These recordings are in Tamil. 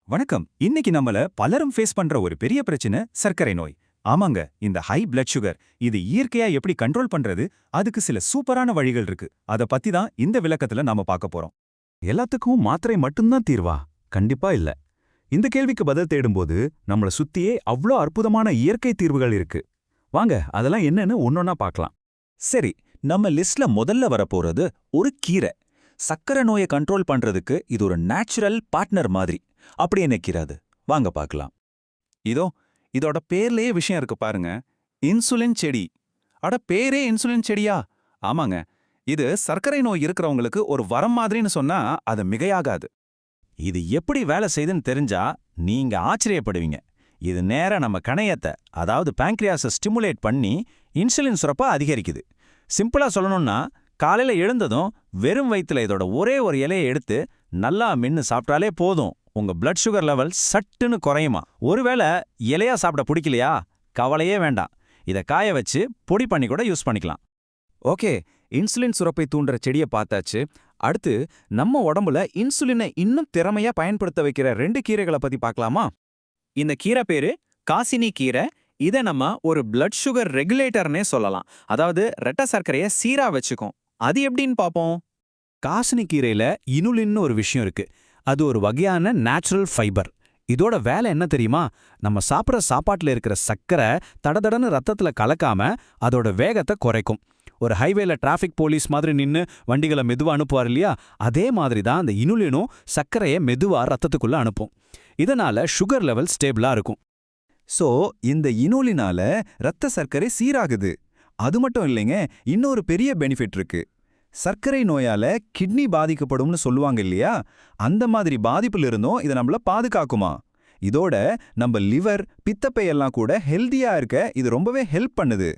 வணக்கம். இன்னைக்கு நம்மள பலரும் ஃபேஸ் பண்ற ஒரு பெரிய பிரச்சனை சர்க்கரை நோய். ஆமாங்க, இந்த ஹை பிளட் சுகர் இது இயற்கையா எப்படி கண்ட்ரோல் பண்றது, அதுக்கு சில சூப்பரான வழிகள் இருக்கு. அத பத்தி தான் இந்த விளக்கத்துல நாம பார்க்க போறோம். எல்லாத்துக்கும் மாத்திரை மட்டும்தான் தீர்வா? கண்டிப்பா இல்ல. இந்த கேள்விக்கு பதில் தேடும்போது நம்மள சுத்தியே அவ்ளோ அற்புதமான இயற்கை தீர்வுகள் இருக்கு. வாங்க அதெல்லாம் என்னன்னு ஒன்னொன்னா பார்க்கலாம். சரி, நம்ம லிஸ்ட்ல முதல்ல வரப்போறது ஒரு கீரை. சர்க்கரை நோயை கண்ட்ரோல் பண்றதுக்கு இது ஒரு நேச்சுரல் பார்ட்னர் மாதிரி. அப்படி என்ன கீரை அது? வாங்க பார்க்கலாம். இதோட பேர்லயே விஷயம் இருக்கு பாருங்க. இன்சுலின் செடி. அட, பேரே இன்சுலின் செடியா? ஆமாங்க, இது சர்க்கரை நோய் இருக்கிறவங்களுக்கு ஒரு வரம் மாதிரின்னு சொன்னா அது மிகையாகாது. இது எப்படி வேலை செய்யுதுன்னு தெரிஞ்சா நீங்க ஆச்சரியப்படுவீங்க. இது நேரா நம்ம கணையத்தை, அதாவது பேங்க்ரியாஸை ஸ்டிமுலேட் பண்ணி இன்சுலின் சுரப்பை அதிகரிக்குது. சிம்பிளா சொல்லணும்னா, காலையில எழுந்ததும் வெறும் வயித்துல இதோட ஒரே ஒரு இலையை எடுத்து நல்லா மென்னு சாப்பிட்டாலே போதும், உங்க பிளட் சுகர் லெவல் சட்டுன்னு குறையுமா. ஒருவேளை இலையா சாப்பிட பிடிக்கலையா, கவலையே வேண்டாம். இதை காய வச்சு பொடி பண்ணி கூட யூஸ் பண்ணிக்கலாம். ஓகே, இன்சுலின் சுரப்பை தூண்டுற செடியை பார்த்தாச்சு. அடுத்து நம்ம உடம்புல இன்சுலினை இன்னும் திறமையா பயன்படுத்த வைக்கிற 2 கீரைகளை பத்தி பார்க்கலாமா? இந்த கீரை பேரு காசினி கீரை. இதை நம்ம ஒரு பிளட் சுகர் ரெகுலேட்டர்னே சொல்லலாம். அதாவது இரத்த சர்க்கரையை சீரா வச்சுக்கும். அது எப்படின்னு பார்ப்போம். காசினி கீரையில இனுலின்னு ஒரு விஷயம் இருக்கு. அது ஒரு வகையான நேச்சுரல் ஃபைபர். இதோட வேலை என்ன தெரியுமா? நம்ம சாப்பிட்ற சாப்பாட்டுல இருக்கிற சர்க்கரை தடதடன்னு ரத்தத்துல கலக்காம அதோட வேகத்தை குறைக்கும். ஒரு ஹைவேல டிராஃபிக் போலீஸ் மாதிரி நின்னு வண்டிகளை மெதுவா அனுப்புவார் இல்லையா, அதே மாதிரி தான் அந்த இனுலினும் சர்க்கரையை மெதுவா ரத்தத்துக்குள்ள அனுப்பும். இதனால சுகர் லெவல் ஸ்டேபிளா இருக்கும். சோ இந்த இனோலினால இரத்த சர்க்கரை சீராகுது. அது மட்டும் இல்லைங்க, இன்னொரு பெரிய பெனிஃபிட் இருக்கு. சர்க்கரை நோயால கிட்னி பாதிக்கப்படும்னு சொல்லுவாங்க இல்லையா, அந்த மாதிரி பாதிப்புல இருந்தும் இதை நம்மள பாதுகாக்குமா. இதோட நம்ம லிவர், பித்தப்பையெல்லாம் கூட ஹெல்தியா இருக்க இது ரொம்பவே ஹெல்ப் பண்ணுது.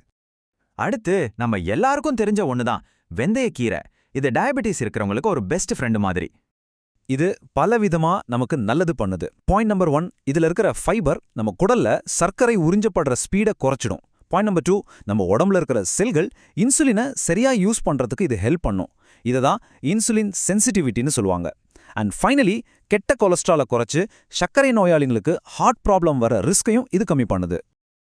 அடுத்து நம்ம எல்லாருக்கும் தெரிஞ்ச ஒண்ணுதான் வெந்தயக்கீரை. இது டயபெட்டிஸ் இருக்கிறவங்களுக்கு ஒரு பெஸ்ட் ஃப்ரெண்டு மாதிரி. இது பலவிதமா நமக்கு நல்லது பண்ணுது. பாயிண்ட் நம்பர் 1, இதுல இருக்கிற ஃபைபர் நம்ம குடல்ல சர்க்கரை உறிஞ்சப்படுற ஸ்பீடை குறைச்சிடும். பாயிண்ட் நம்பர் 2, நம்ம உடம்புல இருக்கிற செல்கள் இன்சுலினை சரியா யூஸ் பண்றதுக்கு இது ஹெல்ப் பண்ணும். இதை தான் இன்சுலின் சென்சிட்டிவிட்டின்னு சொல்லுவாங்க. அண்ட் ஃபைனலி, கெட்ட கொலஸ்ட்ராலை குறைச்சு சர்க்கரை நோயாளிகளுக்கு ஹார்ட் ப்ராப்ளம் வர ரிஸ்கையும் இது கம்மி பண்ணுது.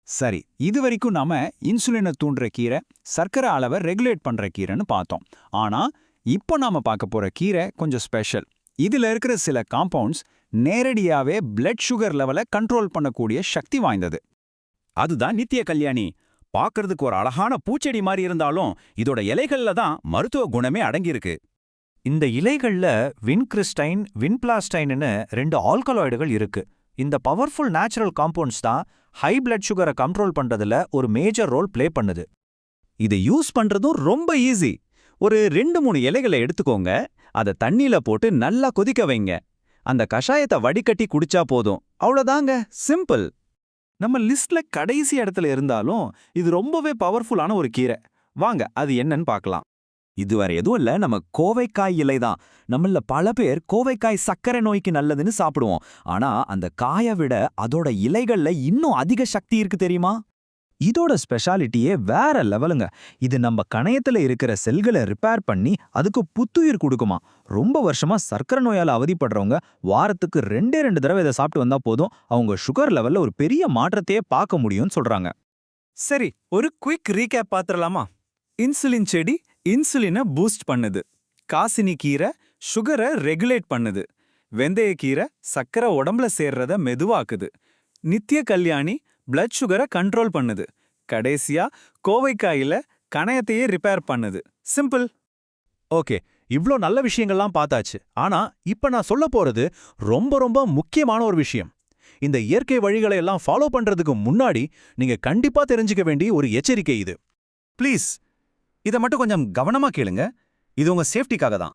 சரி, இது வரைக்கும் நாம இன்சுலினை தூண்டுற கீரை, சர்க்கரை அளவை ரெகுலேட் பண்ற கீரைன்னு பார்த்தோம். ஆனா இப்போ நாம பார்க்க போற கீரை கொஞ்சம் ஸ்பெஷல். இதுல இருக்கிற சில காம்பவுண்ட்ஸ் நேரடியாவே பிளட் சுகர் லெவலை கண்ட்ரோல் பண்ணக்கூடிய சக்தி வாய்ந்தது. அதுதான் நித்திய கல்யாணி. பார்க்கறதுக்கு ஒரு அழகான பூச்செடி மாதிரி இருந்தாலும் இதோட இலைகள்ல தான் மருத்துவ குணமே அடங்கியிருக்கு. இந்த இலைகள்ல வின்கிறிஸ்டைன், வின்பிளாஸ்டைன்னு 2 ஆல்கலாய்டுகள் இருக்கு. இந்த பவர்ஃபுல் நேச்சுரல் காம்பவுண்ட்ஸ் தான் ஹை பிளட் சுகரை கண்ட்ரோல் பண்றதுல ஒரு மேஜர் ரோல் ப்ளே பண்ணுது. இதை யூஸ் பண்றதும் ரொம்ப ஈஸி. ஒரு 2-3 இலைகளை எடுத்துக்கோங்க, அதை தண்ணியில போட்டு நல்லா கொதிக்க வைங்க. அந்த கஷாயத்தை வடிகட்டி குடிச்சா போதும். அவ்வளோதாங்க, சிம்பிள். நம்ம லிஸ்ட்ல கடைசி இடத்துல இருந்தாலும் இது ரொம்பவே பவர்ஃபுல்லான ஒரு கீரை. வாங்க அது என்னன்னு பார்க்கலாம். இதுவரை எதுவும் இல்ல, நம்ம கோவைக்காய் இலை தான். நம்மள பல பேர் கோவைக்காய் சர்க்கரை நோய்க்கு நல்லதுன்னு சாப்பிடுவோம். ஆனா அந்த காயை விட அதோட இலைகள்ல இன்னும் அதிக சக்தி இருக்கு தெரியுமா? இதோட ஸ்பெஷாலிட்டியே வேற லெவலுங்க. இது நம்ம கணையத்துல இருக்கிற செல்களை ரிப்பேர் பண்ணி அதுக்கு புத்துயிர் கொடுக்குமா. ரொம்ப வருஷமா சர்க்கரை நோயால அவதிப்படுறவங்க வாரத்துக்கு 2 தடவை இதை சாப்பிட்டு வந்தா போதும், அவங்க சுகர் லெவல்ல ஒரு பெரிய மாற்றத்தையே பார்க்க முடியும்னு சொல்றாங்க. சரி, ஒரு குயிக் ரீகேப் பாத்துறலாமா? இன்சுலின் செடி இன்சுலினை பூஸ்ட் பண்ணுது. காசினி கீரை சுகரை ரெகுலேட் பண்ணுது. வெந்தயக்கீரை சர்க்கரை உடம்புல சேர்றத மெதுவாக்குது. நித்திய கல்யாணி பிளட் சுகரை கண்ட்ரோல் பண்ணுது. கடைசியா கோவைக்காயில கணையத்தையே ரிப்பேர் பண்ணுது. சிம்பிள். ஓகே, இவ்ளோ நல்ல விஷயங்கள்லாம் பார்த்தாச்சு. ஆனா இப்ப நான் சொல்ல போறது ரொம்ப ரொம்ப முக்கியமான ஒரு விஷயம். இந்த இயற்கை வழிகளை எல்லாம் ஃபாலோ பண்றதுக்கு முன்னாடி நீங்க கண்டிப்பா தெரிஞ்சுக்க வேண்டிய ஒரு எச்சரிக்கை இது. ப்ளீஸ் இதை மட்டும் கொஞ்சம் கவனமா கேளுங்க. இது உங்க சேஃப்டிக்காக தான்.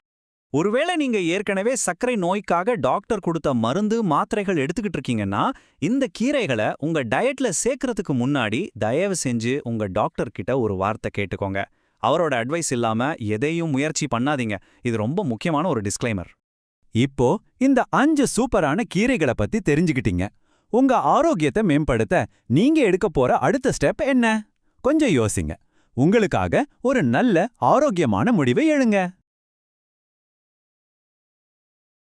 ஒருவேளை நீங்க ஏற்கனவே சர்க்கரை நோய்க்காக டாக்டர் கொடுத்த மருந்து, மாத்திரைகள் எடுத்துக்கிட்டு இருக்கீங்கன்னா, இந்த கீரைகளை உங்க டயட்ல சேர்க்கறதுக்கு முன்னாடி தயவு செஞ்சு உங்க டாக்டர் கிட்ட ஒரு வார்த்தை கேட்டுக்கோங்க. அவரோட அட்வைஸ் இல்லாம எதையும் முயற்சி பண்ணாதீங்க. இது ரொம்ப முக்கியமான ஒரு டிஸ்க்ளைமர். இப்போ இந்த 5 சூப்பரான கீரைகளை பத்தி தெரிஞ்சுக்கிட்டீங்க. உங்க ஆரோக்கியத்தை மேம்படுத்த நீங்க எடுக்க போற அடுத்த ஸ்டெப் என்ன? கொஞ்சம் யோசிங்க. உங்களுக்காக ஒரு நல்ல ஆரோக்கியமான முடிவை எழுங்க.